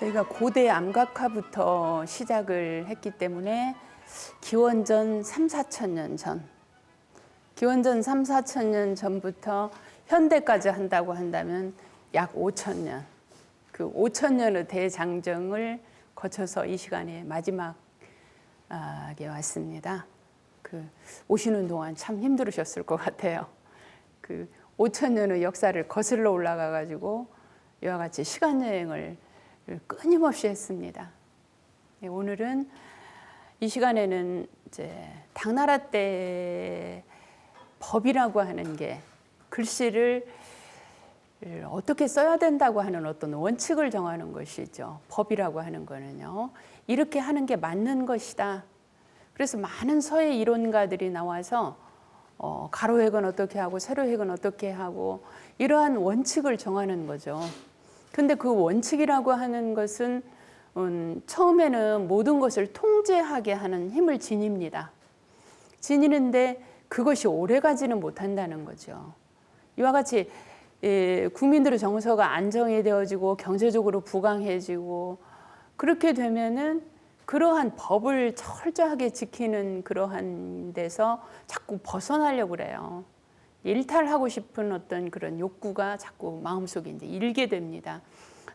저희가 고대 암각화부터 시작을 했기 때문에 기원전 3, 4천 년 전, 기원전 3, 4천 년 전부터 현대까지 한다고 한다면 약 5천 년, 그 5천 년의 대장정을 거쳐서 이 시간에 마지막에 왔습니다. 오시는 동안 참 힘들으셨을 것 같아요. 5천 년의 역사를 거슬러 올라가 가지고 이와 같이 시간 여행을 끊임없이 했습니다. 오늘은 이 시간에는 이제 당나라 때 법이라고 하는 게 글씨를 어떻게 써야 된다고 하는 어떤 원칙을 정하는 것이죠. 법이라고 하는 거는요. 이렇게 하는 게 맞는 것이다. 그래서 많은 서예 이론가들이 나와서 가로획은 어떻게 하고 세로획은 어떻게 하고 이러한 원칙을 정하는 거죠. 근데 그 원칙이라고 하는 것은 처음에는 모든 것을 통제하게 하는 힘을 지닙니다. 지니는데 그것이 오래가지는 못한다는 거죠. 이와 같이 국민들의 정서가 안정이 되어지고 경제적으로 부강해지고 그렇게 되면은 그러한 법을 철저하게 지키는 그러한 데서 자꾸 벗어나려고 그래요. 일탈하고 싶은 어떤 그런 욕구가 자꾸 마음속에 이제 일게 됩니다.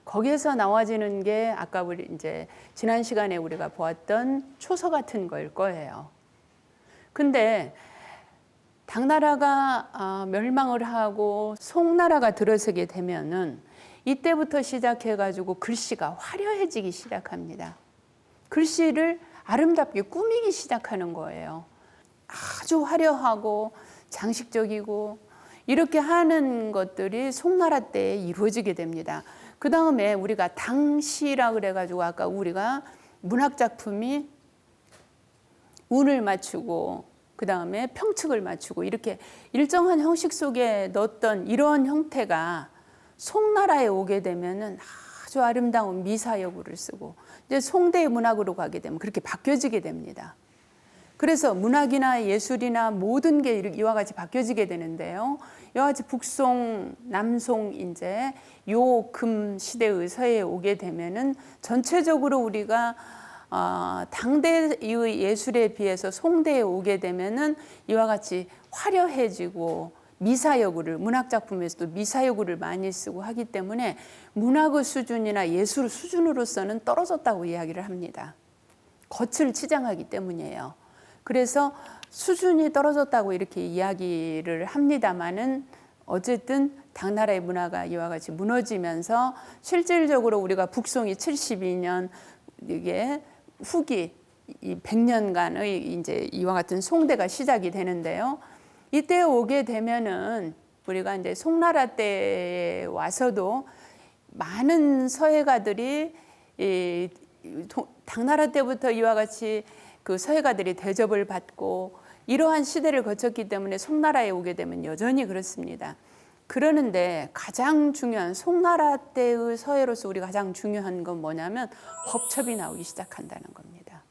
거기에서 나와지는 게 아까 우리 이제 지난 시간에 우리가 보았던 초서 같은 걸 거예요. 근데 당나라가 멸망을 하고 송나라가 들어서게 되면은 이때부터 시작해가지고 글씨가 화려해지기 시작합니다. 글씨를 아름답게 꾸미기 시작하는 거예요. 아주 화려하고 장식적이고 이렇게 하는 것들이 송나라 때에 이루어지게 됩니다. 그 다음에 우리가 당시라 그래가지고 아까 우리가 문학작품이 운을 맞추고 그 다음에 평측을 맞추고 이렇게 일정한 형식 속에 넣었던 이런 형태가 송나라에 오게 되면은 아주 아름다운 미사여구를 쓰고 이제 송대의 문학으로 가게 되면 그렇게 바뀌어지게 됩니다. 그래서 문학이나 예술이나 모든 게 이와 같이 바뀌어지게 되는데요. 이와 같이 북송, 남송 이제 요금 시대의 서예에 오게 되면은 전체적으로 우리가 당대의 예술에 비해서 송대에 오게 되면은 이와 같이 화려해지고 미사여구를 문학작품에서도 미사여구를 많이 쓰고 하기 때문에 문학의 수준이나 예술 수준으로서는 떨어졌다고 이야기를 합니다. 겉을 치장하기 때문이에요. 그래서 수준이 떨어졌다고 이렇게 이야기를 합니다마는 어쨌든 당나라의 문화가 이와 같이 무너지면서 실질적으로 우리가 북송이 72년 이게 후기 이 100년간의 이제 이와 같은 송대가 시작이 되는데요. 이때 오게 되면은 우리가 이제 송나라 때에 와서도 많은 서예가들이 당나라 때부터 이와 같이 그 서예가들이 대접을 받고 이러한 시대를 거쳤기 때문에 송나라에 오게 되면 여전히 그렇습니다. 그러는데 가장 중요한 송나라 때의 서예로서 우리가 가장 중요한 건 뭐냐면 법첩이 나오기 시작한다는 겁니다.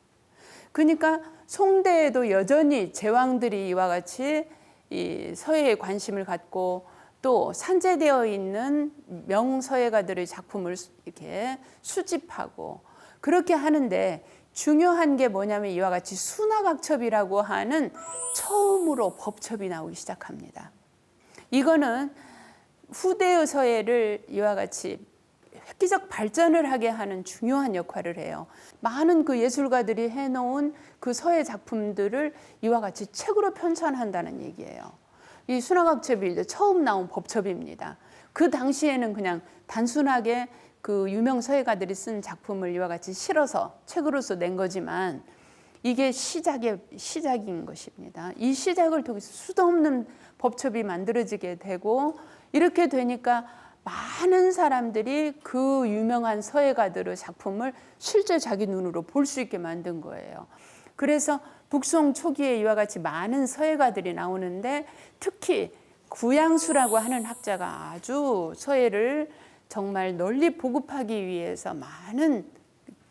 그러니까 송대에도 여전히 제왕들이 이와 같이 이 서예에 관심을 갖고 또 산재되어 있는 명서예가들의 작품을 이렇게 수집하고 그렇게 하는데 중요한 게 뭐냐면 이와 같이 수나각첩이라고 하는 처음으로 법첩이 나오기 시작합니다. 이거는 후대의 서예를 이와 같이 획기적 발전을 하게 하는 중요한 역할을 해요. 많은 그 예술가들이 해놓은 그 서예 작품들을 이와 같이 책으로 편찬한다는 얘기예요. 이 수나각첩이 이제 처음 나온 법첩입니다. 그 당시에는 그냥 단순하게 그 유명 서예가들이 쓴 작품을 이와 같이 실어서 책으로서 낸 거지만 이게 시작인 것입니다. 이 시작을 통해서 수도 없는 법첩이 만들어지게 되고 이렇게 되니까 많은 사람들이 그 유명한 서예가들의 작품을 실제 자기 눈으로 볼 수 있게 만든 거예요. 그래서 북송 초기에 이와 같이 많은 서예가들이 나오는데 특히 구양수라고 하는 학자가 아주 서예를 정말 널리 보급하기 위해서 많은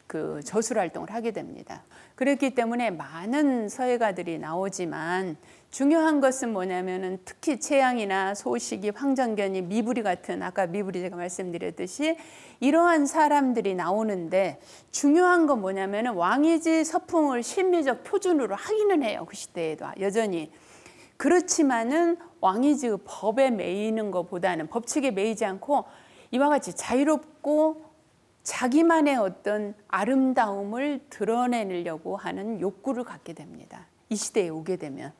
그 저술 활동을 하게 됩니다. 그렇기 때문에 많은 서예가들이 나오지만 중요한 것은 뭐냐면은 특히 채양이나 소식이, 황정견이, 미부리 같은, 아까 미부리 제가 말씀드렸듯이 이러한 사람들이 나오는데 중요한 건 뭐냐면은 왕이지 서풍을 심리적 표준으로 하기는 해요. 그 시대에도 여전히. 그렇지만은 왕이지 법에 매이는 것보다는, 법칙에 매이지 않고 이와 같이 자유롭고 자기만의 어떤 아름다움을 드러내려고 하는 욕구를 갖게 됩니다. 이 시대에 오게 되면.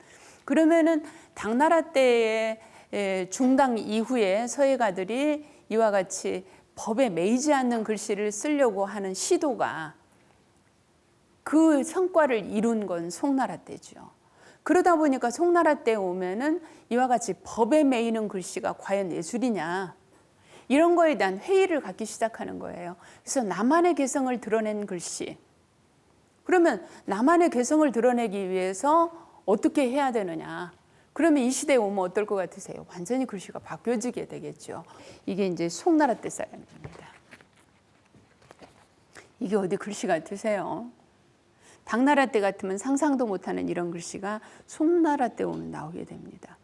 그러면은 당나라 때의 중당 이후에 서예가들이 이와 같이 법에 매이지 않는 글씨를 쓰려고 하는 시도가 그 성과를 이룬 건 송나라 때죠. 그러다 보니까 송나라 때 오면은 이와 같이 법에 매이는 글씨가 과연 예술이냐, 이런 거에 대한 회의를 갖기 시작하는 거예요. 그래서 나만의 개성을 드러낸 글씨. 그러면 나만의 개성을 드러내기 위해서 어떻게 해야 되느냐. 그러면 이 시대에 오면 어떨 것 같으세요? 완전히 글씨가 바뀌어지게 되겠죠. 이게 이제 송나라 때 사람입니다. 이게 어디 글씨 같으세요? 당나라 때 같으면 상상도 못하는 이런 글씨가 송나라 때 오면 나오게 됩니다.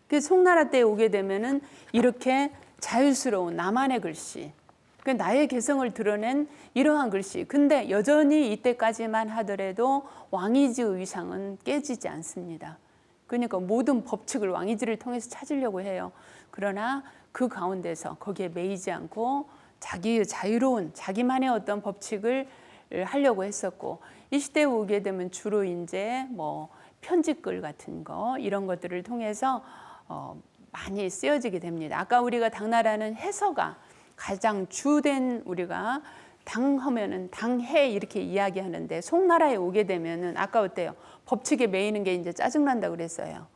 그래서 송나라 때 오게 되면은 이렇게 자유스러운 나만의 글씨, 나의 개성을 드러낸 이러한 글씨. 근데 여전히 이때까지만 하더라도 왕이지 위상은 깨지지 않습니다. 그러니까 모든 법칙을 왕이지를 통해서 찾으려고 해요. 그러나 그 가운데서 거기에 매이지 않고 자기의 자유로운 자기만의 어떤 법칙을 하려고 했었고, 이 시대에 오게 되면 주로 이제 뭐 편지글 같은 거, 이런 것들을 통해서 많이 쓰여지게 됩니다. 아까 우리가 당나라는 해서가 가장 주된, 우리가 당하면은 당해 이렇게 이야기하는데, 송나라에 오게 되면은 아까 어때요? 법칙에 매이는 게 이제 짜증난다 그랬어요.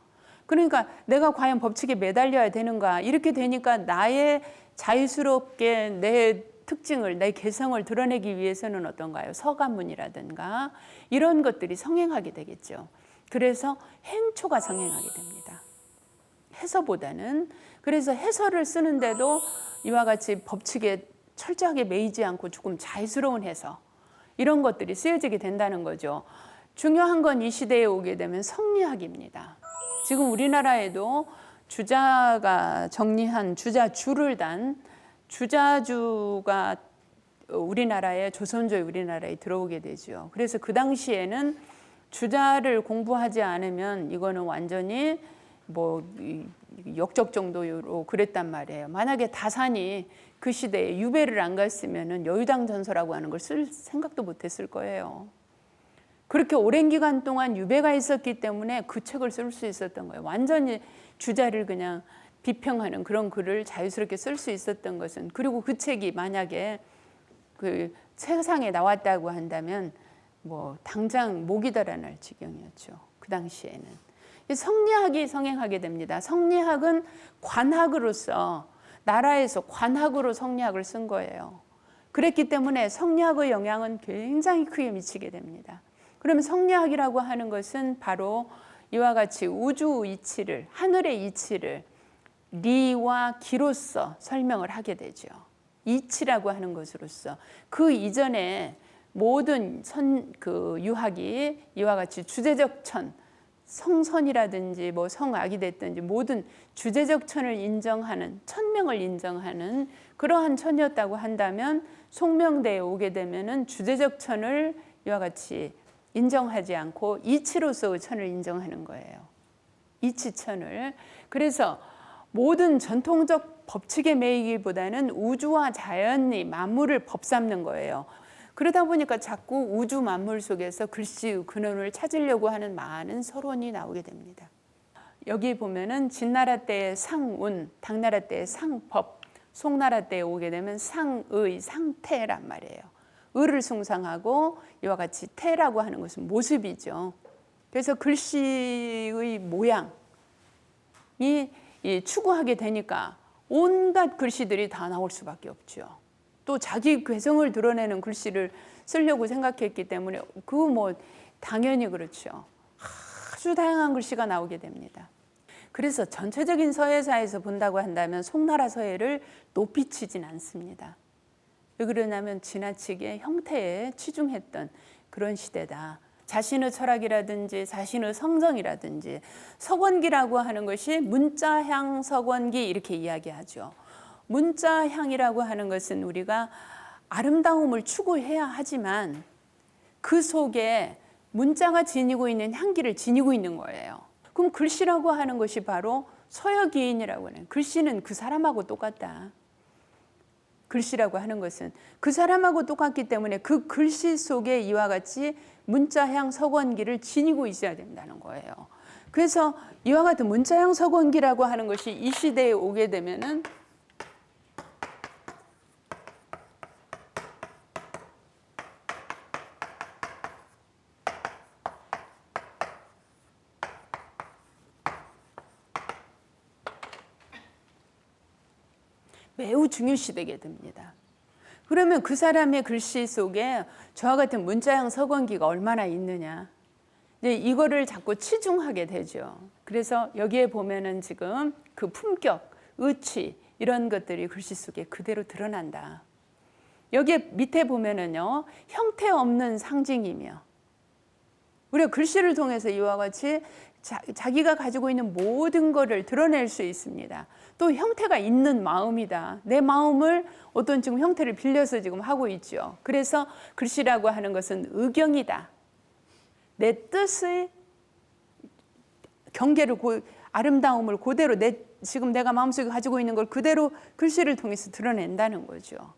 그러니까 내가 과연 법칙에 매달려야 되는가, 이렇게 되니까 나의 자유스럽게 내 특징을, 내 개성을 드러내기 위해서는 어떤가요? 서가문이라든가 이런 것들이 성행하게 되겠죠. 그래서 행초가 성행하게 됩니다. 해서보다는. 그래서 해서를 쓰는데도 이와 같이 법칙에 철저하게 매이지 않고 조금 자유스러운 해서, 이런 것들이 쓰여지게 된다는 거죠. 중요한 건 이 시대에 오게 되면 성리학입니다. 지금 우리나라에도 주자가 정리한 주자주를 단 주자주가 우리나라에, 조선조에 우리나라에 들어오게 되죠. 그래서 그 당시에는 주자를 공부하지 않으면 이거는 완전히 뭐 역적 정도로 그랬단 말이에요. 만약에 다산이 그 시대에 유배를 안 갔으면은 여유당 전서라고 하는 걸 쓸 생각도 못했을 거예요. 그렇게 오랜 기간 동안 유배가 있었기 때문에 그 책을 쓸 수 있었던 거예요. 완전히 주자를 그냥 비평하는 그런 글을 자유스럽게 쓸 수 있었던 것은, 그리고 그 책이 만약에 그 세상에 나왔다고 한다면 뭐 당장 목이 달아날 지경이었죠. 그 당시에는. 성리학이 성행하게 됩니다. 성리학은 관학으로서, 나라에서 관학으로 성리학을 쓴 거예요. 그랬기 때문에 성리학의 영향은 굉장히 크게 미치게 됩니다. 그러면 성리학이라고 하는 것은 바로 이와 같이 우주 이치를, 하늘의 이치를 리와 기로서 설명을 하게 되죠. 이치라고 하는 것으로서. 그 이전에 모든 그 유학이 이와 같이 주제적 천, 성선이라든지 뭐 성악이 됐든지 모든 주제적 천을 인정하는, 천명을 인정하는 그러한 천이었다고 한다면, 송명대에 오게 되면은 주제적 천을 이와 같이 인정하지 않고 이치로서의 천을 인정하는 거예요. 이치천을. 그래서 모든 전통적 법칙에 매이기보다는 우주와 자연이 만물을 법삼는 거예요. 그러다 보니까 자꾸 우주 만물 속에서 글씨의 근원을 찾으려고 하는 많은 서론이 나오게 됩니다. 여기 보면은 진나라 때의 상운, 당나라 때의 상법, 송나라 때에 오게 되면 상의, 상태란 말이에요. 의를 숭상하고 이와 같이 태라고 하는 것은 모습이죠. 그래서 글씨의 모양이 추구하게 되니까 온갖 글씨들이 다 나올 수밖에 없죠. 또 자기 개성을 드러내는 글씨를 쓰려고 생각했기 때문에 그 뭐 당연히 그렇죠. 아주 다양한 글씨가 나오게 됩니다. 그래서 전체적인 서예사에서 본다고 한다면 송나라 서예를 높이 치진 않습니다. 왜 그러냐면 지나치게 형태에 치중했던 그런 시대다. 자신의 철학이라든지 자신의 성정이라든지 석원기라고 하는 것이 문자향 석원기 이렇게 이야기하죠. 문자향이라고 하는 것은 우리가 아름다움을 추구해야 하지만 그 속에 문자가 지니고 있는 향기를 지니고 있는 거예요. 그럼 글씨라고 하는 것이 바로 서여기인이라고 하는, 글씨는 그 사람하고 똑같다. 글씨라고 하는 것은 그 사람하고 똑같기 때문에 그 글씨 속에 이와 같이 문자향 석원기를 지니고 있어야 된다는 거예요. 그래서 이와 같은 문자향 석원기라고 하는 것이 이 시대에 오게 되면은 매우 중요시되게 됩니다. 그러면 그 사람의 글씨 속에 저와 같은 문자형 석원기가 얼마나 있느냐. 이제 이거를 자꾸 치중하게 되죠. 그래서 여기에 보면은 지금 그 품격, 의치 이런 것들이 글씨 속에 그대로 드러난다. 여기에 밑에 보면은요, 형태 없는 상징이며 우리가 글씨를 통해서 이와 같이 자기가 가지고 있는 모든 것을 드러낼 수 있습니다. 또 형태가 있는 마음이다. 내 마음을 어떤 지금 형태를 빌려서 지금 하고 있죠. 그래서 글씨라고 하는 것은 의경이다. 내 뜻의 경계를 아름다움을 그대로 지금 내가 마음속에 가지고 있는 걸 그대로 글씨를 통해서 드러낸다는 거죠.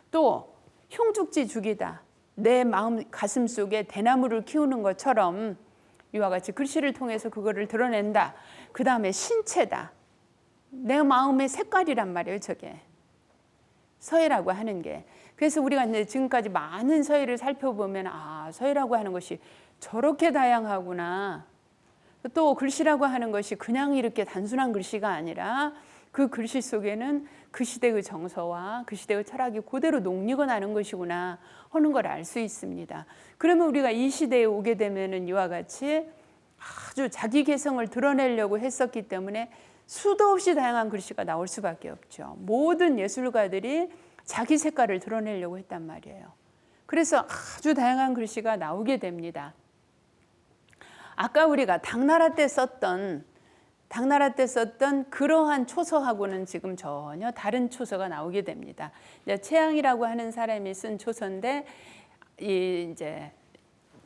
또 흉죽지죽이다. 내 마음 가슴 속에 대나무를 키우는 것처럼 이와 같이 글씨를 통해서 그거를 드러낸다. 그 다음에 신체다. 내 마음의 색깔이란 말이에요, 저게. 서예라고 하는 게. 그래서 우리가 이제 지금까지 많은 서예를 살펴보면 서예라고 하는 것이 저렇게 다양하구나. 또 글씨라고 하는 것이 그냥 이렇게 단순한 글씨가 아니라 그 글씨 속에는 그 시대의 정서와 그 시대의 철학이 그대로 녹리고 나는 것이구나 하는 걸 알 수 있습니다. 그러면 우리가 이 시대에 오게 되면은 이와 같이 아주 자기 개성을 드러내려고 했었기 때문에 수도 없이 다양한 글씨가 나올 수밖에 없죠. 모든 예술가들이 자기 색깔을 드러내려고 했단 말이에요. 그래서 아주 다양한 글씨가 나오게 됩니다. 아까 우리가 당나라 때 썼던 그러한 초서하고는 지금 전혀 다른 초서가 나오게 됩니다. 최양이라고 하는 사람이 쓴 초서인데 이제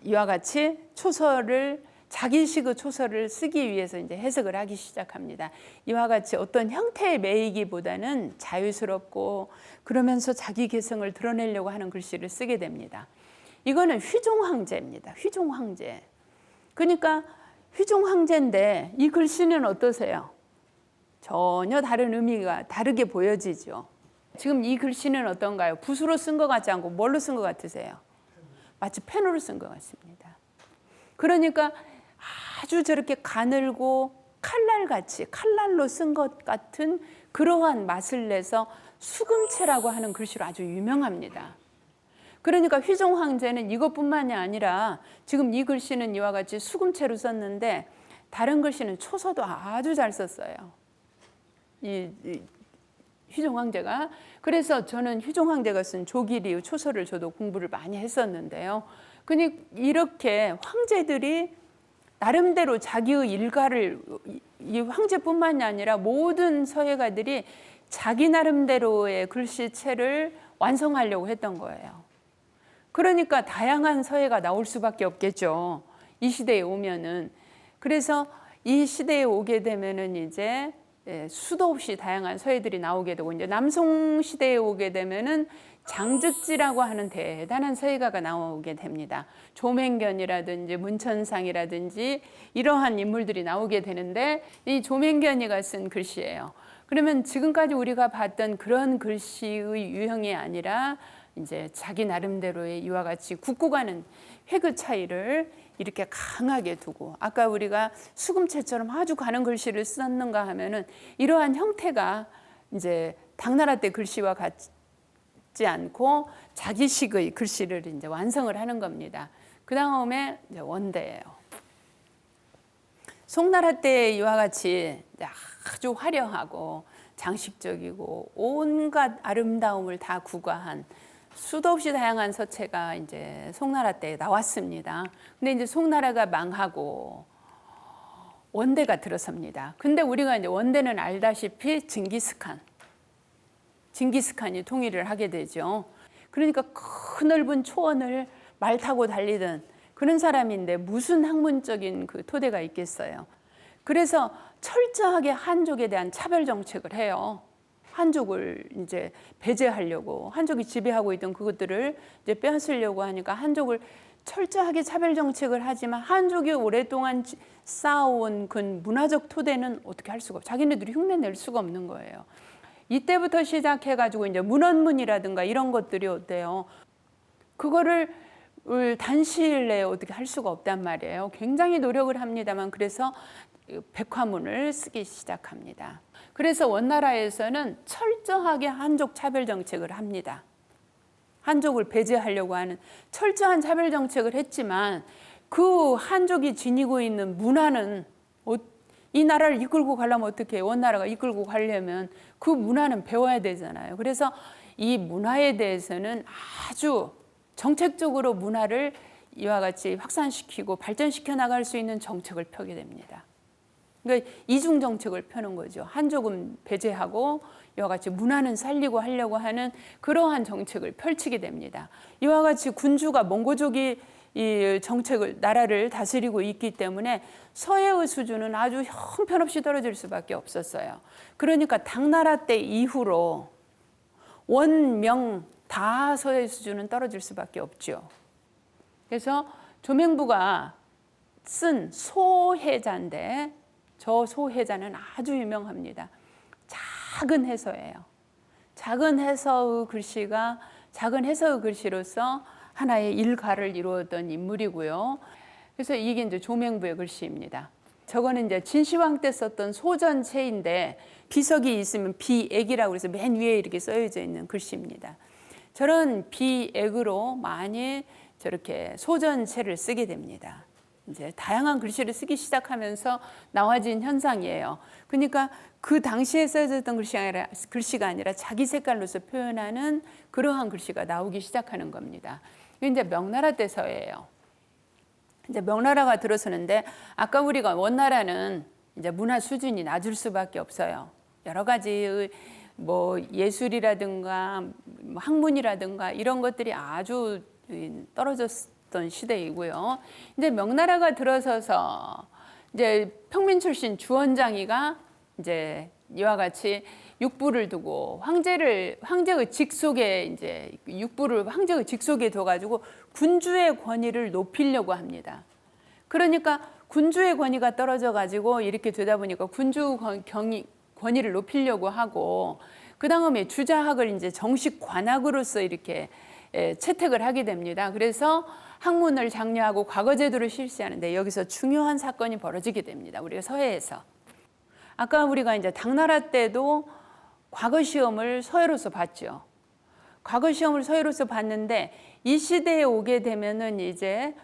이와 같이 초서를 자기식의 초서를 쓰기 위해서 이제 해석을 하기 시작합니다. 이와 같이 어떤 형태에 매이기보다는 자유스럽고 그러면서 자기 개성을 드러내려고 하는 글씨를 쓰게 됩니다. 이거는 휘종황제입니다. 휘종황제. 그러니까 휘종황제인데 이 글씨는 어떠세요? 전혀 다른 의미가 다르게 보여지죠. 지금 이 글씨는 어떤가요? 붓으로 쓴 것 같지 않고 뭘로 쓴 것 같으세요? 마치 펜으로 쓴 것 같습니다. 그러니까 아주 저렇게 가늘고 칼날로 쓴 것 같은 그러한 맛을 내서 수금체라고 하는 글씨로 아주 유명합니다. 그러니까 휘종황제는 이것뿐만이 아니라 지금 이 글씨는 이와 같이 수금체로 썼는데 다른 글씨는 초서도 아주 잘 썼어요. 이 휘종황제가. 그래서 저는 휘종황제가 쓴 조기리의 초서를 저도 공부를 많이 했었는데요. 이렇게 황제들이 나름대로 자기의 일가를, 이 황제뿐만이 아니라 모든 서예가들이 자기 나름대로의 글씨체를 완성하려고 했던 거예요. 그러니까 다양한 서예가 나올 수밖에 없겠죠. 이 시대에 오면은. 그래서 이 시대에 오게 되면은 이제 수도 없이 다양한 서예들이 나오게 되고, 이제 남송 시대에 오게 되면은 장즉지라고 하는 대단한 서예가가 나오게 됩니다. 조맹견이라든지 문천상이라든지 이러한 인물들이 나오게 되는데, 이 조맹견이가 쓴 글씨예요. 그러면 지금까지 우리가 봤던 그런 글씨의 유형이 아니라 이제 자기 나름대로의 이와 같이 굳고 가는 획의 차이를 이렇게 강하게 두고, 아까 우리가 수금체처럼 아주 가는 글씨를 썼는가 하면은 이러한 형태가 이제 당나라 때 글씨와 같지 않고 자기식의 글씨를 이제 완성을 하는 겁니다. 그 다음에 이제 원대예요. 송나라 때 이와 같이 아주 화려하고 장식적이고 온갖 아름다움을 다 구가한 수도 없이 다양한 서체가 이제 송나라 때 나왔습니다. 근데 이제 송나라가 망하고 원대가 들어섭니다. 근데 우리가 이제 원대는 알다시피 징기스칸이 통일을 하게 되죠. 그러니까 큰 넓은 초원을 말 타고 달리던 그런 사람인데 무슨 학문적인 그 토대가 있겠어요. 그래서 철저하게 한족에 대한 차별 정책을 해요. 한족을 이제 배제하려고, 한족이 지배하고 있던 그것들을 이제 빼앗으려고 하니까 한족을 철저하게 차별 정책을 하지만 한족이 오랫동안 쌓아온 그 문화적 토대는 어떻게 할 수가 없어요. 자기네들이 흉내낼 수가 없는 거예요. 이때부터 시작해가지고 이제 문헌문이라든가 이런 것들이 어때요? 그거를 단시일 내에 어떻게 할 수가 없단 말이에요. 굉장히 노력을 합니다만 그래서 백화문을 쓰기 시작합니다. 그래서 원나라에서는 철저하게 한족 차별 정책을 합니다. 한족을 배제하려고 하는 철저한 차별 정책을 했지만 그 한족이 지니고 있는 문화는 이 나라를 이끌고 가려면 어떻게 해요? 원나라가 이끌고 가려면 그 문화는 배워야 되잖아요. 그래서 이 문화에 대해서는 아주 정책적으로 문화를 이와 같이 확산시키고 발전시켜 나갈 수 있는 정책을 펴게 됩니다. 그러니까 이중 정책을 펴는 거죠. 한족은 배제하고 이와 같이 문화는 살리고 하려고 하는 그러한 정책을 펼치게 됩니다. 이와 같이 군주가 몽고족이 이 정책을 나라를 다스리고 있기 때문에 서해의 수준은 아주 형편없이 떨어질 수밖에 없었어요. 그러니까 당나라 때 이후로 원명 다 서해 수준은 떨어질 수밖에 없죠. 그래서 조명부가 쓴 소해자인데 저 소해자는 아주 유명합니다. 작은 해서예요. 작은 해서의 글씨가 작은 해서의 글씨로서 하나의 일가를 이루었던 인물이고요. 그래서 이게 이제 조명부의 글씨입니다. 저거는 이제 진시황 때 썼던 소전체인데 비석이 있으면 비액이라고 해서 맨 위에 이렇게 써져 있는 글씨입니다. 저런 비액으로 많이 저렇게 소전체를 쓰게 됩니다. 이제 다양한 글씨를 쓰기 시작하면서 나와진 현상이에요. 그러니까 그 당시에 써졌던 글씨가 아니라 자기 색깔로서 표현하는 그러한 글씨가 나오기 시작하는 겁니다. 이게 이제 명나라 때서예요. 이제 명나라가 들어서는데 아까 우리가 원나라는 이제 문화 수준이 낮을 수밖에 없어요. 여러 가지 뭐 예술이라든가 학문이라든가 이런 것들이 아주 떨어졌던 시대이고요. 이제 명나라가 들어서서 이제 평민 출신 주원장이가 이제 이와 같이 육부를 두고 황제의 직속에 이제 육부를 황제의 직속에 둬가지고 군주의 권위를 높이려고 합니다. 그러니까 군주의 권위가 떨어져가지고 이렇게 되다 보니까 군주 권위를 높이려고 하고 그 다음에 주자학을 이제 정식 관학으로서 이렇게 채택을 하게 됩니다. 그래서 학문을 장려하고 과거제도를 실시하는데 여기서 중요한 사건이 벌어지게 됩니다. 우리가 서해에서. 아까 우리가 이제 당나라 때도 과거 시험을 서해로서 봤죠. 과거 시험을 서해로서 봤는데 이 시대에 오게 되면은 이제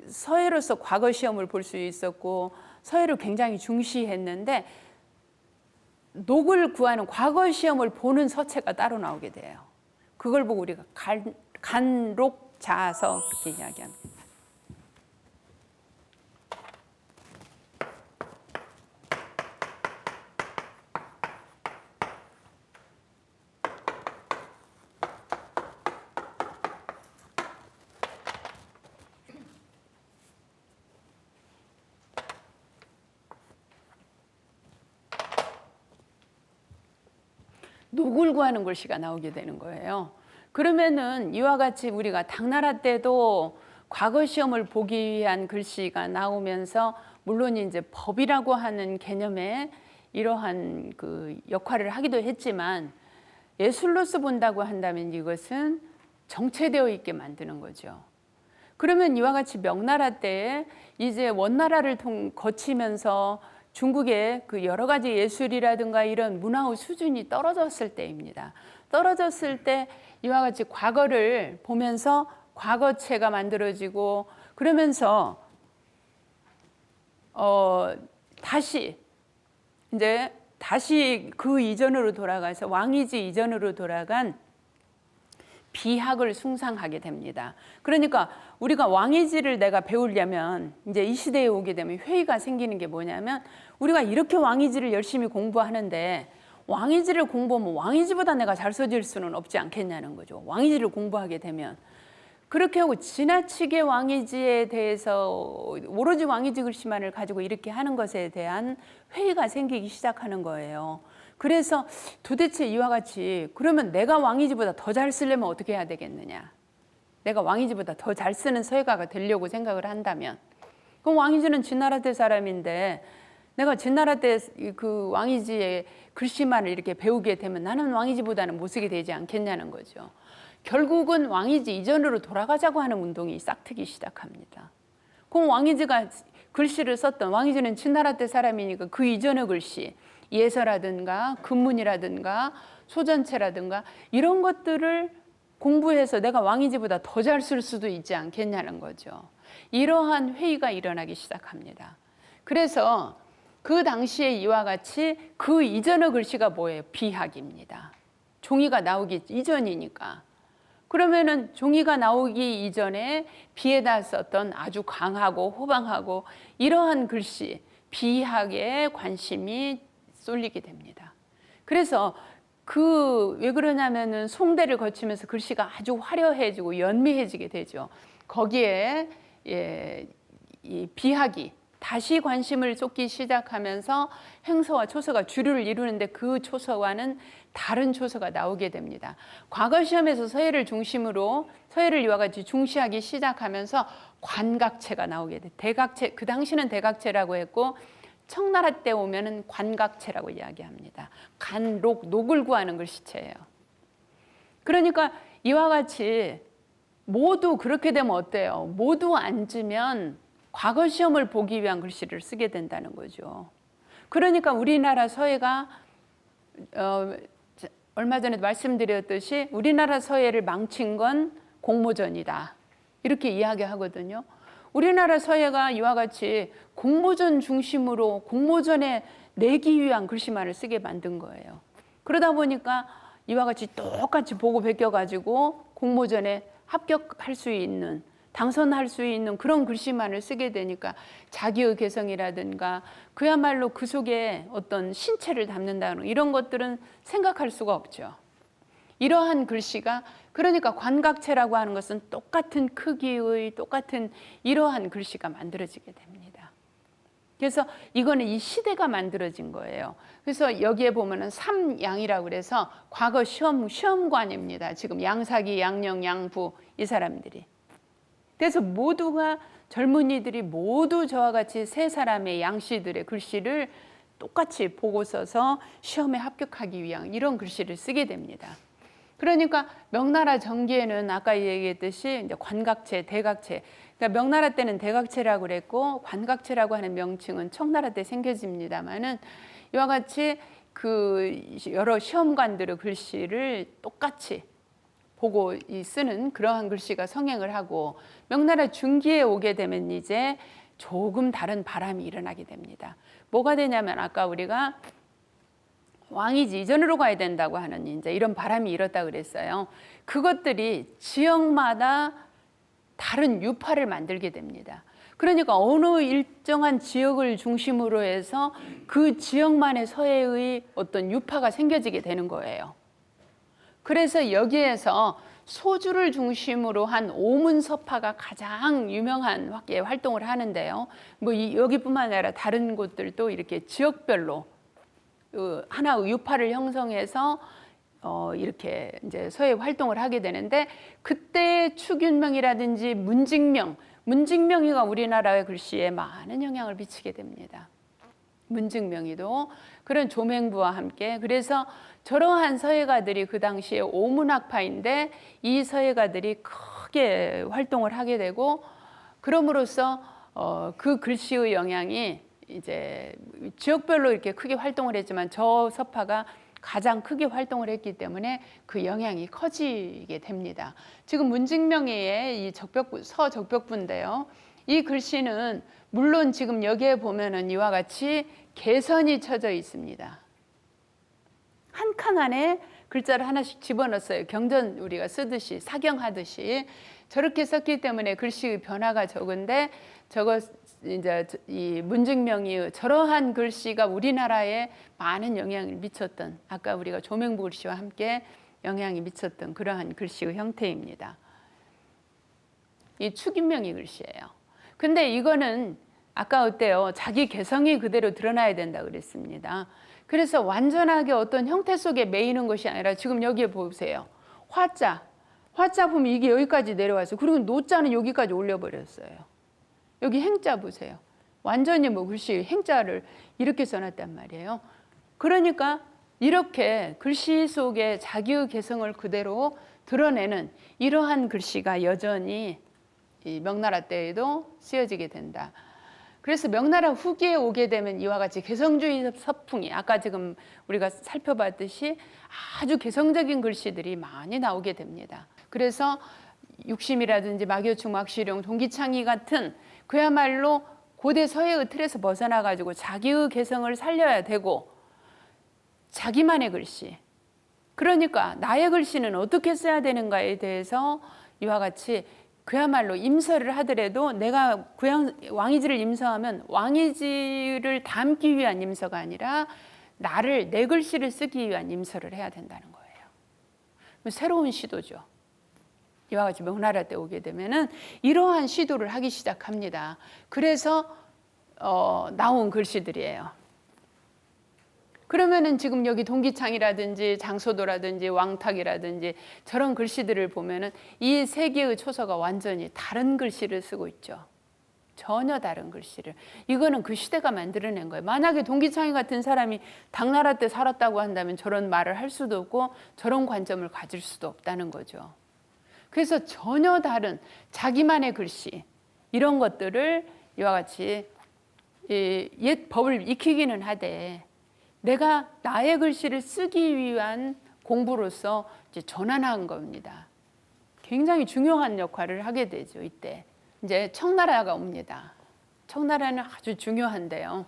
서해로서 과거 시험을 볼 수 있었고 서해를 굉장히 중시했는데 녹을 구하는 과거 시험을 보는 서체가 따로 나오게 돼요. 그걸 보고 우리가 간록자서 그렇게 이야기합니다. 녹을 구하는 글씨가 나오게 되는 거예요. 그러면은 이와 같이 우리가 당나라 때도 과거 시험을 보기 위한 글씨가 나오면서 물론 이제 법이라고 하는 개념에 이러한 그 역할을 하기도 했지만 예술로서 본다고 한다면 이것은 정체되어 있게 만드는 거죠. 그러면 이와 같이 명나라 때에 이제 원나라를 거치면서 중국의 그 여러 가지 예술이라든가 이런 문화의 수준이 떨어졌을 때입니다. 떨어졌을 때 이와 같이 과거를 보면서 과거체가 만들어지고 그러면서 다시 그 이전으로 돌아가서 왕이지 이전으로 돌아간 비학을 숭상하게 됩니다. 그러니까 우리가 왕이지를 내가 배우려면 이제 이 시대에 오게 되면 회의가 생기는 게 뭐냐면 우리가 이렇게 왕이지를 열심히 공부하는데 왕이지를 공부하면 왕이지보다 내가 잘 써질 수는 없지 않겠냐는 거죠. 왕이지를 공부하게 되면. 그렇게 하고 지나치게 왕이지에 대해서 오로지 왕이지 글씨만을 가지고 이렇게 하는 것에 대한 회의가 생기기 시작하는 거예요. 그래서 도대체 이와 같이 그러면 내가 왕이지보다 더 잘 쓰려면 어떻게 해야 되겠느냐. 내가 왕이지보다 더 잘 쓰는 서예가가 되려고 생각을 한다면 그럼 왕이지는 진나라 때 사람인데 내가 진나라 때 그 왕이지의 글씨만을 이렇게 배우게 되면 나는 왕이지보다는 못 쓰게 되지 않겠냐는 거죠. 결국은 왕이지 이전으로 돌아가자고 하는 운동이 싹트기 시작합니다. 그럼 왕이지가 글씨를 썼던 왕이지는 진나라 때 사람이니까 그 이전의 글씨 예서라든가 금문이라든가 소전체라든가 이런 것들을 공부해서 내가 왕이지보다 더 잘 쓸 수도 있지 않겠냐는 거죠. 이러한 회의가 일어나기 시작합니다. 그래서 그 당시에 이와 같이 그 이전의 글씨가 뭐예요? 비학입니다. 종이가 나오기 이전이니까. 그러면은 종이가 나오기 이전에 비에다 썼던 아주 강하고 호방하고 이러한 글씨, 비학에 관심이 쏠리게 됩니다. 그래서 왜 그러냐면은 송대를 거치면서 글씨가 아주 화려해지고 연미해지게 되죠. 거기에 이 비학이 다시 관심을 쏟기 시작하면서 행서와 초서가 주류를 이루는데 그 초서와는 다른 초서가 나오게 됩니다. 과거 시험에서 서예를 중심으로 서예를 이와 같이 중시하기 시작하면서 관각체가 나오게 돼. 대각체, 그 당시는 대각체라고 했고 청나라 때 오면은 관각체라고 이야기합니다. 녹을 구하는 글씨체예요. 그러니까 이와 같이 모두 그렇게 되면 어때요? 모두 앉으면 과거 시험을 보기 위한 글씨를 쓰게 된다는 거죠. 그러니까 우리나라 서예가 얼마 전에 말씀드렸듯이 우리나라 서예를 망친 건 공모전이다. 이렇게 이야기하거든요. 우리나라 서예가 이와 같이 공모전 중심으로 공모전에 내기 위한 글씨만을 쓰게 만든 거예요. 그러다 보니까 이와 같이 똑같이 보고 베껴가지고 공모전에 합격할 수 있는 당선할 수 있는 그런 글씨만을 쓰게 되니까 자기의 개성이라든가 그야말로 그 속에 어떤 신체를 담는다는 이런 것들은 생각할 수가 없죠. 이러한 글씨가 그러니까 관각체라고 하는 것은 똑같은 크기의 똑같은 이러한 글씨가 만들어지게 됩니다. 그래서 이거는 이 시대가 만들어진 거예요. 그래서 여기에 보면은 삼양이라고 그래서 과거 시험관입니다. 지금 양사기, 양령, 양부 이 사람들이. 그래서 모두가 젊은이들이 모두 저와 같이 세 사람의 양씨들의 글씨를 똑같이 보고 써서 시험에 합격하기 위한 이런 글씨를 쓰게 됩니다. 그러니까 명나라 전기에는 아까 얘기했듯이 이제 관각체, 대각체. 그러니까 명나라 때는 대각체라고 그랬고 관각체라고 하는 명칭은 청나라 때 생겨집니다만은 이와 같이 그 여러 시험관들의 글씨를 똑같이 보고 쓰는 그러한 글씨가 성행을 하고 명나라 중기에 오게 되면 이제 조금 다른 바람이 일어나게 됩니다. 뭐가 되냐면 아까 우리가 왕이지 이전으로 가야 된다고 하는 이제 이런 바람이 일었다 그랬어요. 그것들이 지역마다 다른 유파를 만들게 됩니다. 그러니까 어느 일정한 지역을 중심으로 해서 그 지역만의 서예의 어떤 유파가 생겨지게 되는 거예요. 그래서 여기에서 소주를 중심으로 한 오문서파가 가장 유명한 활동을 하는데요. 여기뿐만 아니라 다른 곳들도 이렇게 지역별로 하나의 유파를 형성해서 이렇게 이제 서예 활동을 하게 되는데 그때 축윤명이라든지 문직명이가 우리나라의 글씨에 많은 영향을 미치게 됩니다. 문직명이도 그런 조맹부와 함께 그래서 저러한 서예가들이 그 당시에 오문학파인데 이 서예가들이 크게 활동을 하게 되고 그럼으로써 그 글씨의 영향이 이제 지역별로 이렇게 크게 활동을 했지만 저 서파가 가장 크게 활동을 했기 때문에 그 영향이 커지게 됩니다. 지금 문직명의 이 서적벽부인데요. 이 글씨는 물론 지금 여기에 보면은 이와 같이 개선이 쳐져 있습니다. 한 칸 안에 글자를 하나씩 집어넣었어요. 경전 우리가 쓰듯이 사경하듯이 저렇게 썼기 때문에 글씨의 변화가 적은데 저거 이제 이 문증명이 저러한 글씨가 우리나라에 많은 영향을 미쳤던 아까 우리가 조명부 글씨와 함께 영향이 미쳤던 그러한 글씨의 형태입니다. 이 축인명이 글씨예요. 근데 이거는 아까 어때요? 자기 개성이 그대로 드러나야 된다 그랬습니다. 그래서 완전하게 어떤 형태 속에 매이는 것이 아니라 지금 여기에 보세요. 화자 보면 이게 여기까지 내려와서 그리고 노자는 여기까지 올려버렸어요. 여기 행자 보세요. 완전히 뭐 글씨 행자를 이렇게 써놨단 말이에요. 그러니까 이렇게 글씨 속에 자기의 개성을 그대로 드러내는 이러한 글씨가 여전히 이 명나라 때에도 쓰여지게 된다. 그래서 명나라 후기에 오게 되면 이와 같이 개성주의 서풍이 아까 지금 우리가 살펴봤듯이 아주 개성적인 글씨들이 많이 나오게 됩니다. 그래서 육심이라든지 마교충, 막시룡, 동기창이 같은 그야말로 고대 서예의 틀에서 벗어나 가지고 자기의 개성을 살려야 되고 자기만의 글씨. 그러니까 나의 글씨는 어떻게 써야 되는가에 대해서 이와 같이 그야말로 임서를 하더라도 내가 왕이지를 임서하면 왕이지를 담기 위한 임서가 아니라 나를 내 글씨를 쓰기 위한 임서를 해야 된다는 거예요. 새로운 시도죠. 이와 같이 명나라 때 오게 되면은 이러한 시도를 하기 시작합니다. 그래서 나온 글씨들이에요. 그러면은 지금 여기 동기창이라든지 장소도라든지 왕탁이라든지 저런 글씨들을 보면은 이 세 개의 초서가 완전히 다른 글씨를 쓰고 있죠. 전혀 다른 글씨를. 이거는 그 시대가 만들어낸 거예요. 만약에 동기창이 같은 사람이 당나라 때 살았다고 한다면 저런 말을 할 수도 없고 저런 관점을 가질 수도 없다는 거죠. 그래서 전혀 다른 자기만의 글씨 이런 것들을 이와 같이 옛 법을 익히기는 하되 내가 나의 글씨를 쓰기 위한 공부로서 이제 전환한 겁니다. 굉장히 중요한 역할을 하게 되죠. 이때 이제 청나라가 옵니다. 청나라는 아주 중요한데요.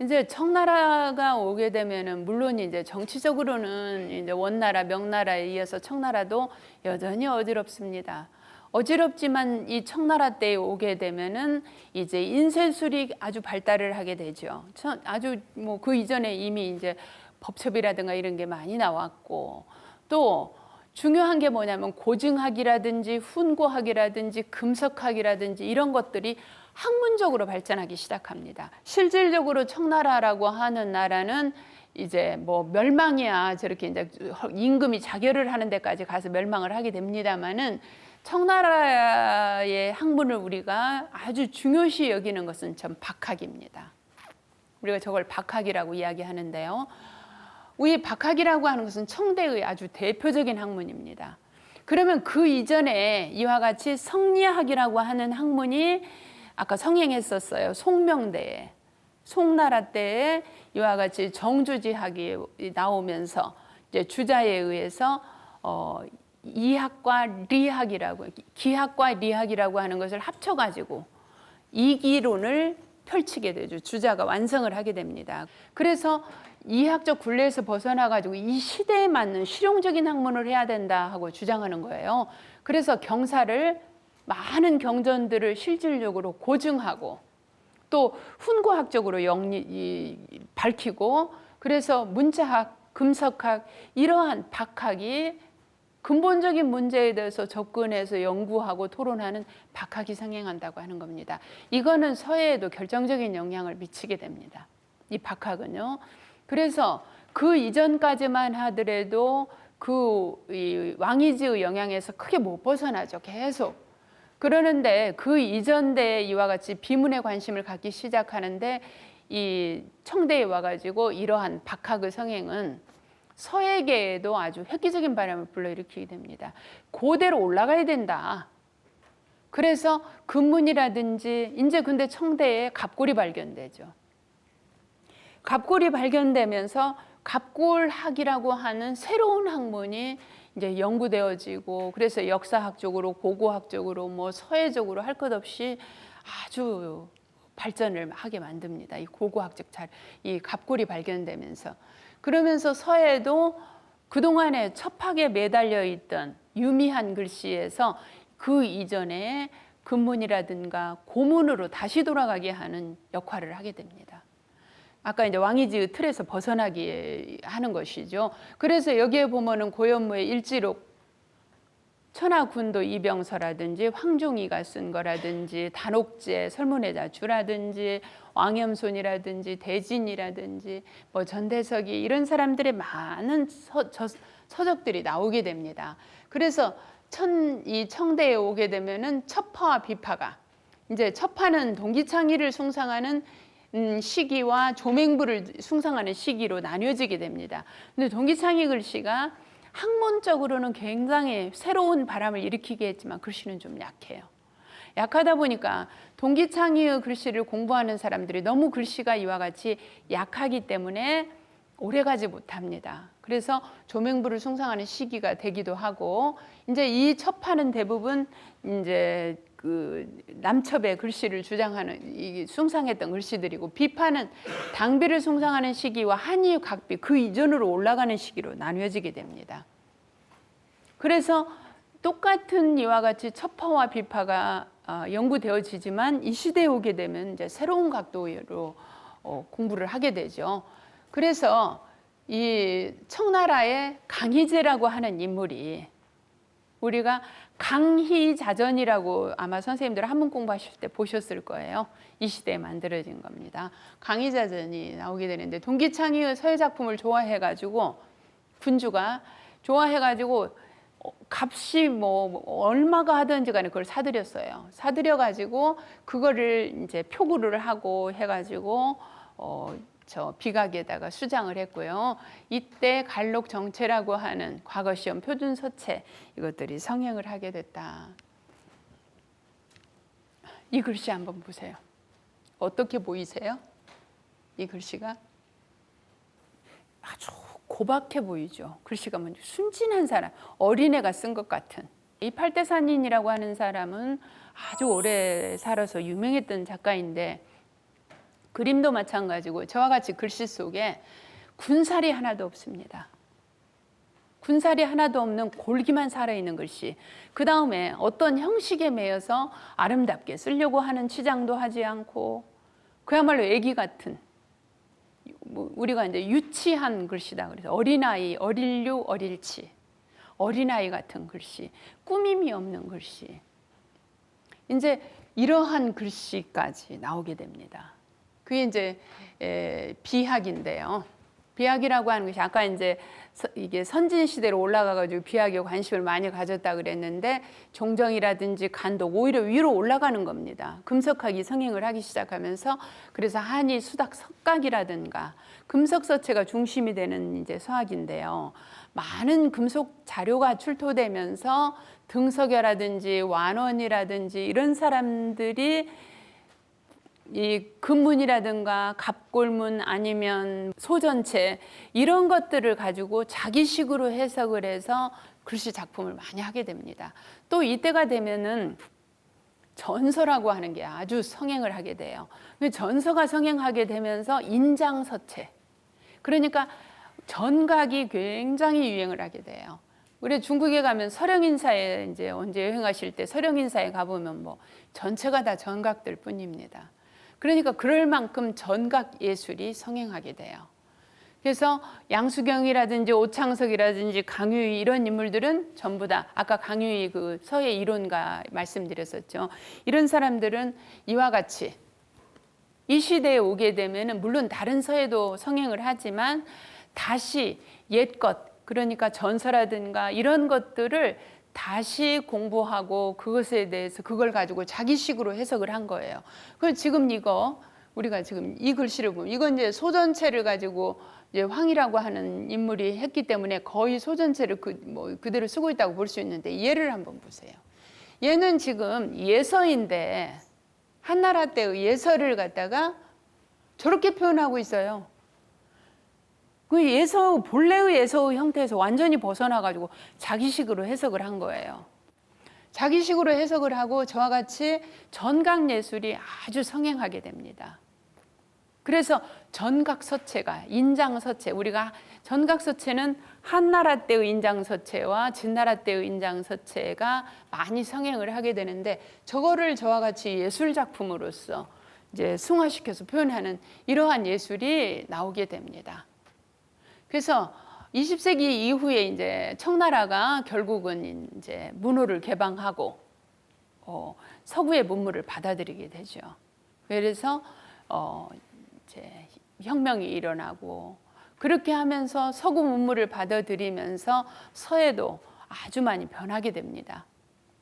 이제 청나라가 오게 되면은 물론 이제 정치적으로는 이제 원나라, 명나라에 이어서 청나라도 여전히 어지럽습니다. 어지럽지만 이 청나라 때에 오게 되면은 이제 인쇄술이 아주 발달을 하게 되죠. 아주 뭐 그 이전에 이미 이제 법첩이라든가 이런 게 많이 나왔고 또 중요한 게 뭐냐면 고증학이라든지 훈고학이라든지 금석학이라든지 이런 것들이 학문적으로 발전하기 시작합니다. 실질적으로 청나라라고 하는 나라는 이제 뭐 멸망이야 저렇게 이제 임금이 자결을 하는 데까지 가서 멸망을 하게 됩니다만은 청나라의 학문을 우리가 아주 중요시 여기는 것은 전 박학입니다. 우리가 저걸 박학이라고 이야기하는데요. 이 박학이라고 하는 것은 청대의 아주 대표적인 학문입니다. 그러면 그 이전에 이와 같이 성리학이라고 하는 학문이 아까 성행했었어요. 송명대에. 송나라 때에 이와 같이 정주지학이 나오면서 이제 주자에 의해서 이학과 리학이라고 기학과 리학이라고 하는 것을 합쳐가지고 이기론을 펼치게 되죠. 주자가 완성을 하게 됩니다. 그래서 이학적 굴레에서 벗어나가지고 이 시대에 맞는 실용적인 학문을 해야 된다 하고 주장하는 거예요. 그래서 경사를 많은 경전들을 실질적으로 고증하고 또 훈고학적으로 밝히고 그래서 문자학, 금석학 이러한 박학이 근본적인 문제에 대해서 접근해서 연구하고 토론하는 박학이 성행한다고 하는 겁니다. 이거는 서예에도 결정적인 영향을 미치게 됩니다. 이 박학은요. 그래서 그 이전까지만 하더라도 이 왕이지의 영향에서 크게 못 벗어나죠. 계속. 그러는데 그 이전대에 이와 같이 비문에 관심을 갖기 시작하는데 이 청대에 와가지고 이러한 박학의 성행은 서예계에도 아주 획기적인 바람을 불러일으키게 됩니다. 고대로 올라가야 된다. 그래서 금문이라든지 이제 근데 청대에 갑골이 발견되죠. 갑골이 발견되면서 갑골학이라고 하는 새로운 학문이 이제 연구되어지고 그래서 역사학적으로 고고학적으로 뭐 서예적으로 할 것 없이 아주 발전을 하게 만듭니다. 이 고고학적 이 갑골이 발견되면서 그러면서 서예도 그동안에 첩학에 매달려 있던 유미한 글씨에서 그 이전에 금문이라든가 고문으로 다시 돌아가게 하는 역할을 하게 됩니다. 아까 이제 왕이지의 틀에서 벗어나게 하는 것이죠. 그래서 여기에 보면은 고현무의 일지록 천하군도 이병서라든지 황종이가 쓴 거라든지 단옥제 설문회자주라든지 왕염손이라든지 대진이라든지 뭐 전대석이 이런 사람들의 많은 서적들이 나오게 됩니다. 그래서 이 청대에 오게 되면은 첩파와 비파가 이제 첩파는 동기창의를 숭상하는 시기와 조맹부를 숭상하는 시기로 나뉘어지게 됩니다. 근데 동기창의 글씨가 학문적으로는 굉장히 새로운 바람을 일으키게 했지만 글씨는 좀 약해요. 약하다 보니까 동기창의의 글씨를 공부하는 사람들이 너무 글씨가 이와 같이 약하기 때문에 오래가지 못합니다. 그래서 조맹부를 숭상하는 시기가 되기도 하고, 이제 이 첩파는 대부분 이제 그 남첩의 글씨를 주장하는 숭상했던 글씨들이고, 비파는 당비를 숭상하는 시기와 한이 각비 그 이전으로 올라가는 시기로 나뉘어지게 됩니다. 그래서 똑같은 이와 같이 첩파와 비파가 연구되어지지만 이 시대에 오게 되면 이제 새로운 각도로 공부를 하게 되죠. 그래서 이 청나라의 강희제라고 하는 인물이, 우리가 강희자전이라고 아마 선생님들 한문 공부하실 때 보셨을 거예요. 이 시대에 만들어진 겁니다. 강희자전이 나오게 되는데, 동기창의의 서예 작품을 좋아해가지고 군주가 좋아해가지고 값이 뭐 얼마가 하든지 간에 그걸 사들였어요. 사들여가지고 그거를 이제 표구를 하고 해가지고 저 비각에다가 수장을 했고요. 이때 갈록정체라고 하는 과거 시험 표준서체 이것들이 성행을 하게 됐다. 이 글씨 한번 보세요. 어떻게 보이세요? 이 글씨가 아주 고박해 보이죠. 글씨가 뭔지 순진한 사람, 어린애가 쓴 것 같은. 이 팔대산인이라고 하는 사람은 아주 오래 살아서 유명했던 작가인데, 그림도 마찬가지고 저와 같이 글씨 속에 군살이 하나도 없습니다. 군살이 하나도 없는 골기만 살아있는 글씨. 그 다음에 어떤 형식에 매여서 아름답게 쓰려고 하는 치장도 하지 않고, 그야말로 애기 같은, 우리가 이제 유치한 글씨다 그래서 어린아이, 어릴류, 어릴치, 어린아이 같은 글씨, 꾸밈이 없는 글씨. 이제 이러한 글씨까지 나오게 됩니다. 그게 이제 비학인데요. 비학이라고 하는 것이 아까 이제 이게 선진 시대로 올라가가지고 비학에 관심을 많이 가졌다 그랬는데, 종정이라든지 간독 오히려 위로 올라가는 겁니다. 금석학이 성행을 하기 시작하면서, 그래서 한이, 수닥, 석각이라든가 금석서체가 중심이 되는 이제 서학인데요. 많은 금속 자료가 출토되면서 등석여라든지 완원이라든지 이런 사람들이 이 금문이라든가 갑골문 아니면 소전체 이런 것들을 가지고 자기식으로 해석을 해서 글씨 작품을 많이 하게 됩니다. 또 이때가 되면은 전서라고 하는 게 아주 성행을 하게 돼요. 전서가 성행하게 되면서 인장서체, 그러니까 전각이 굉장히 유행을 하게 돼요. 우리 중국에 가면 서령인사에 이제 언제 여행하실 때 서령인사에 가보면 뭐 전체가 다 전각들 뿐입니다. 그러니까 그럴 만큼 전각 예술이 성행하게 돼요. 그래서 양수경이라든지 오창석이라든지 강유희 이런 인물들은 전부 다 아까 강유희 그 서예 이론가 말씀드렸었죠. 이런 사람들은 이와 같이 이 시대에 오게 되면은 물론 다른 서예도 성행을 하지만 다시 옛것, 그러니까 전서라든가 이런 것들을 다시 공부하고 그것에 대해서 그걸 가지고 자기식으로 해석을 한 거예요. 그럼 지금 이거 우리가 지금 이 글씨를 보면 이건 이제 소전체를 가지고 이제 황이라고 하는 인물이 했기 때문에 거의 소전체를 그대로 쓰고 있다고 볼 수 있는데, 얘를 한번 보세요. 얘는 지금 예서인데 한나라 때의 예서를 갖다가 저렇게 표현하고 있어요. 그 예서, 본래의 예서의 형태에서 완전히 벗어나가지고 자기식으로 해석을 한 거예요. 자기식으로 해석을 하고 저와 같이 전각 예술이 아주 성행하게 됩니다. 그래서 전각서체가 인장서체, 우리가 전각서체는 한나라 때의 인장서체와 진나라 때의 인장서체가 많이 성행을 하게 되는데 저거를 저와 같이 예술 작품으로서 이제 승화시켜서 표현하는 이러한 예술이 나오게 됩니다. 그래서 20세기 이후에 이제 청나라가 결국은 이제 문호를 개방하고 서구의 문물을 받아들이게 되죠. 그래서 이제 혁명이 일어나고 그렇게 하면서 서구 문물을 받아들이면서 서예도 아주 많이 변하게 됩니다.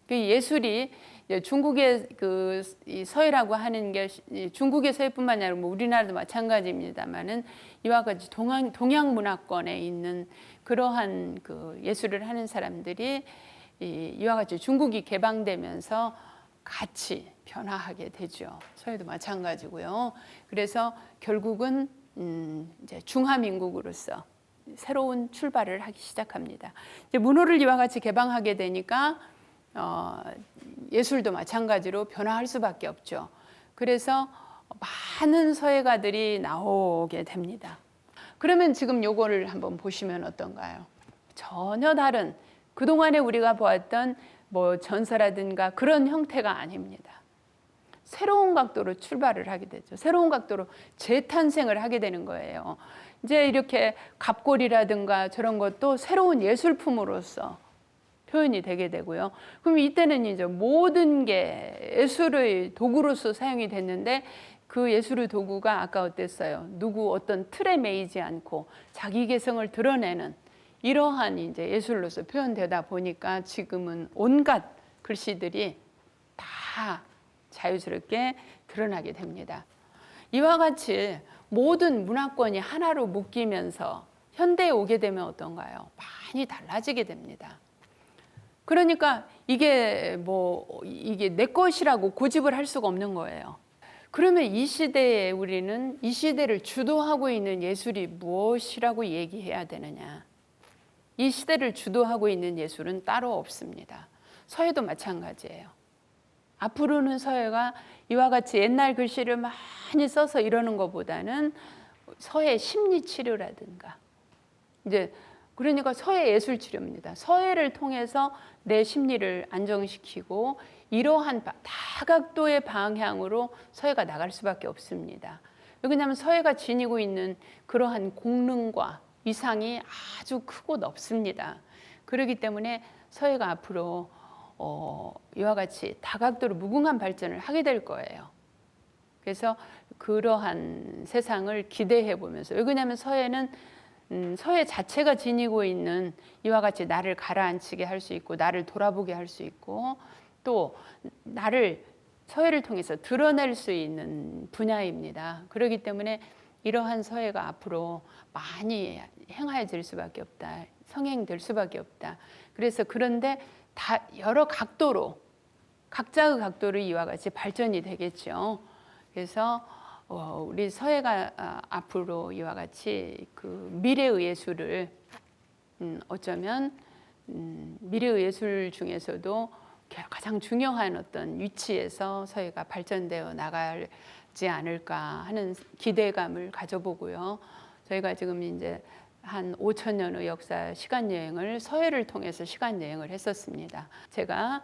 그 예술이 중국의 이 서예라고 하는 게 중국의 서예뿐만 아니라 뭐 우리나라도 마찬가지입니다만은 이와 같이 동양 문화권에 있는 그러한 그 예술을 하는 사람들이 이와 같이 중국이 개방되면서 같이 변화하게 되죠. 서예도 마찬가지고요. 그래서 결국은 이제 중화민국으로서 새로운 출발을 하기 시작합니다. 이제 문호를 이와 같이 개방하게 되니까 예술도 마찬가지로 변화할 수밖에 없죠. 그래서 많은 서예가들이 나오게 됩니다. 그러면 지금 요거를 한번 보시면 어떤가요? 전혀 다른 그동안에 우리가 보았던 뭐 전서라든가 그런 형태가 아닙니다. 새로운 각도로 출발을 하게 되죠. 새로운 각도로 재탄생을 하게 되는 거예요. 이제 이렇게 갑골이라든가 저런 것도 새로운 예술품으로서 표현이 되게 되고요. 그럼 이때는 이제 모든 게 예술의 도구로서 사용이 됐는데 그 예술의 도구가 아까 어땠어요? 누구 어떤 틀에 매이지 않고 자기 개성을 드러내는 이러한 이제 예술로서 표현되다 보니까 지금은 온갖 글씨들이 다 자유스럽게 드러나게 됩니다. 이와 같이 모든 문화권이 하나로 묶이면서 현대에 오게 되면 어떤가요? 많이 달라지게 됩니다. 그러니까 이게 내 것이라고 고집을 할 수가 없는 거예요. 그러면 이 시대에 우리는 이 시대를 주도하고 있는 예술이 무엇이라고 얘기해야 되느냐? 이 시대를 주도하고 있는 예술은 따로 없습니다. 서예도 마찬가지예요. 앞으로는 서예가 이와 같이 옛날 글씨를 많이 써서 이러는 것보다는 서예 심리 치료라든가 이제 그러니까 서예 예술 치료입니다. 서예를 통해서 내 심리를 안정시키고 이러한 다각도의 방향으로 서예가 나갈 수밖에 없습니다. 왜냐하면 서예가 지니고 있는 그러한 공능과 위상이 아주 크고 넓습니다. 그렇기 때문에 서예가 앞으로 이와 같이 다각도로 무궁한 발전을 하게 될 거예요. 그래서 그러한 세상을 기대해 보면서 왜냐하면 서예는 서예 자체가 지니고 있는 이와 같이 나를 가라앉히게 할 수 있고 나를 돌아보게 할 수 있고 또 나를 서예를 통해서 드러낼 수 있는 분야입니다. 그렇기 때문에 이러한 서예가 앞으로 많이 행하여질 수밖에 없다. 성행될 수밖에 없다. 그래서 그런데 다 여러 각도로 각자의 각도로 이와 같이 발전이 되겠죠. 그래서 우리 서예가 앞으로 이와 같이 그 미래의 예술을 어쩌면 미래의 예술 중에서도 가장 중요한 어떤 위치에서 서예가 발전되어 나가지 않을까 하는 기대감을 가져보고요. 저희가 지금 이제 한 5,000년의 역사 시간 여행을 서예를 통해서 시간 여행을 했었습니다. 제가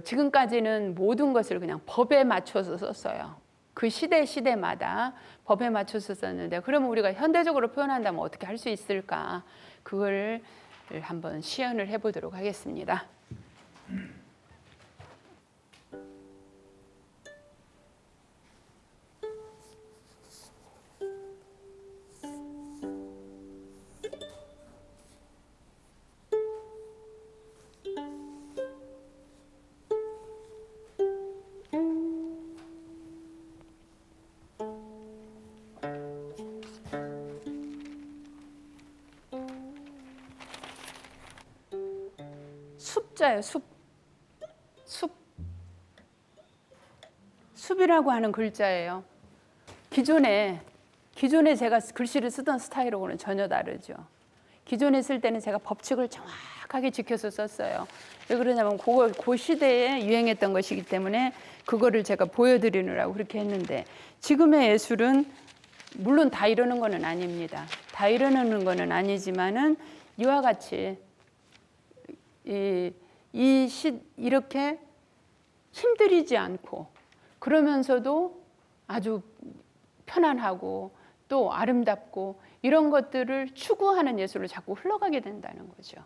지금까지는 모든 것을 그냥 법에 맞춰서 썼어요. 그 시대마다 법에 맞춰서 썼는데 그러면 우리가 현대적으로 표현한다면 어떻게 할 수 있을까? 그걸 한번 시연을 해보도록 하겠습니다. 숫자예요. 숲이라고 하는 글자예요. 기존에 제가 글씨를 쓰던 스타일하고는 전혀 다르죠. 기존에 쓸 때는 제가 법칙을 정확하게 지켜서 썼어요. 왜 그러냐면 그 시대에 유행했던 것이기 때문에 그거를 제가 보여드리느라고 그렇게 했는데, 지금의 예술은 물론 다 이러는 거는 아닙니다. 다 이러는 거는 아니지만은 이와 같이 이렇게 힘들이지 않고 그러면서도 아주 편안하고 또 아름답고 이런 것들을 추구하는 예술로 자꾸 흘러가게 된다는 거죠.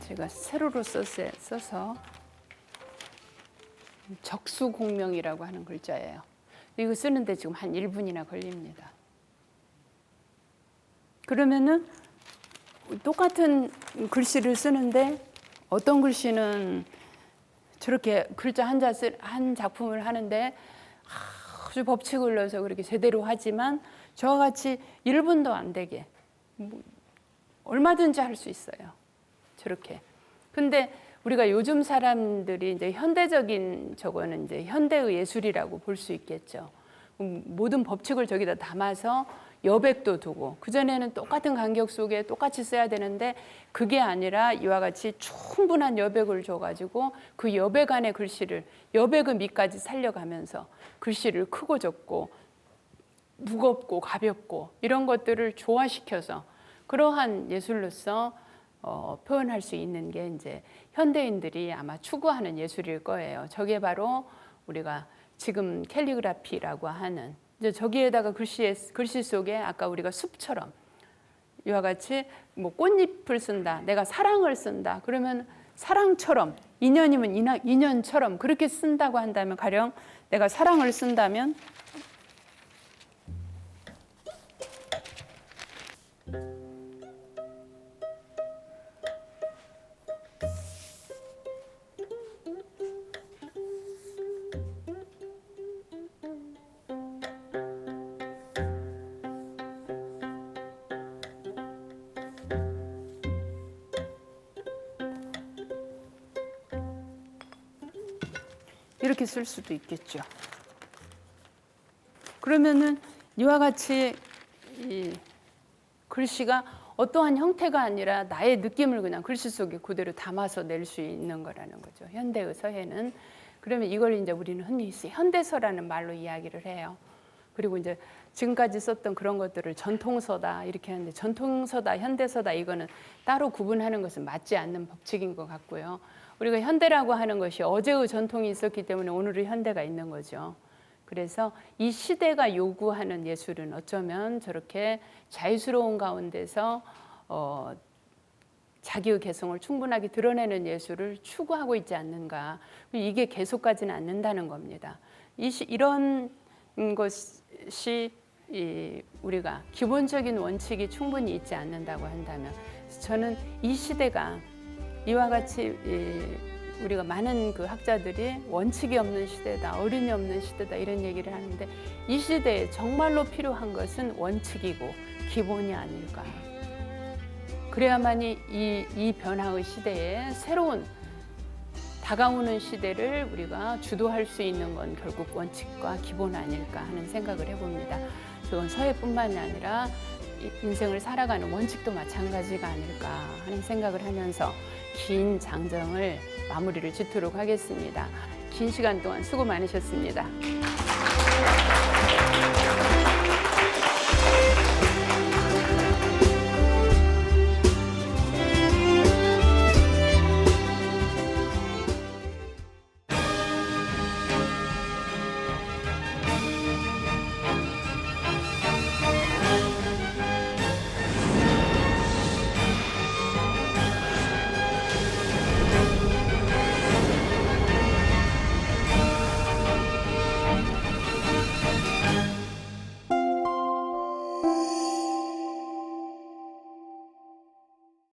제가 세로로 써서 적수공명이라고 하는 글자예요. 이거 쓰는데 지금 한 1분이나 걸립니다. 그러면은 똑같은 글씨를 쓰는데 어떤 글씨는 저렇게 글자 한 작품을 하는데 아주 법칙을 넣어서 그렇게 제대로 하지만 저와 같이 1분도 안 되게 얼마든지 할 수 있어요. 저렇게. 근데 우리가 요즘 사람들이 이제 현대적인 저거는 이제 현대의 예술이라고 볼 수 있겠죠. 모든 법칙을 저기다 담아서 여백도 두고, 그전에는 똑같은 간격 속에 똑같이 써야 되는데 그게 아니라 이와 같이 충분한 여백을 줘가지고 그 여백 안에 글씨를, 여백의 미까지 살려가면서 글씨를 크고 적고 무겁고 가볍고 이런 것들을 조화시켜서 그러한 예술로서 표현할 수 있는 게 이제 현대인들이 아마 추구하는 예술일 거예요. 저게 바로 우리가 지금 캘리그라피라고 하는, 이제 저기에다가 글씨 속에 아까 우리가 숲처럼 이와 같이 뭐 꽃잎을 쓴다, 내가 사랑을 쓴다, 그러면 사랑처럼, 인연이면 인연처럼 그렇게 쓴다고 한다면, 가령 내가 사랑을 쓴다면 이렇게 쓸 수도 있겠죠. 그러면은 이와 같이 이 글씨가 어떠한 형태가 아니라 나의 느낌을 그냥 글씨 속에 그대로 담아서 낼 수 있는 거라는 거죠. 현대의 서예는. 그러면 이걸 이제 우리는 흔히 현대서라는 말로 이야기를 해요. 그리고 이제 지금까지 썼던 그런 것들을 전통서다 이렇게 하는데, 전통서다, 현대서다 이거는 따로 구분하는 것은 맞지 않는 법칙인 것 같고요. 우리가 현대라고 하는 것이 어제의 전통이 있었기 때문에 오늘의 현대가 있는 거죠. 그래서 이 시대가 요구하는 예술은 어쩌면 저렇게 자유스러운 가운데서 자기의 개성을 충분하게 드러내는 예술을 추구하고 있지 않는가. 이게 계속가지는 않는다는 겁니다. 이런 것이 우리가 기본적인 원칙이 충분히 있지 않는다고 한다면, 저는 이 시대가 이와 같이 우리가 많은 그 학자들이 원칙이 없는 시대다, 어른이 없는 시대다 이런 얘기를 하는데, 이 시대에 정말로 필요한 것은 원칙이고 기본이 아닐까. 그래야만이 이 변화의 시대에 새로운 다가오는 시대를 우리가 주도할 수 있는 건 결국 원칙과 기본 아닐까 하는 생각을 해봅니다. 그건 서예뿐만이 아니라 인생을 살아가는 원칙도 마찬가지가 아닐까 하는 생각을 하면서 긴 장정을 마무리를 짓도록 하겠습니다. 긴 시간 동안 수고 많으셨습니다.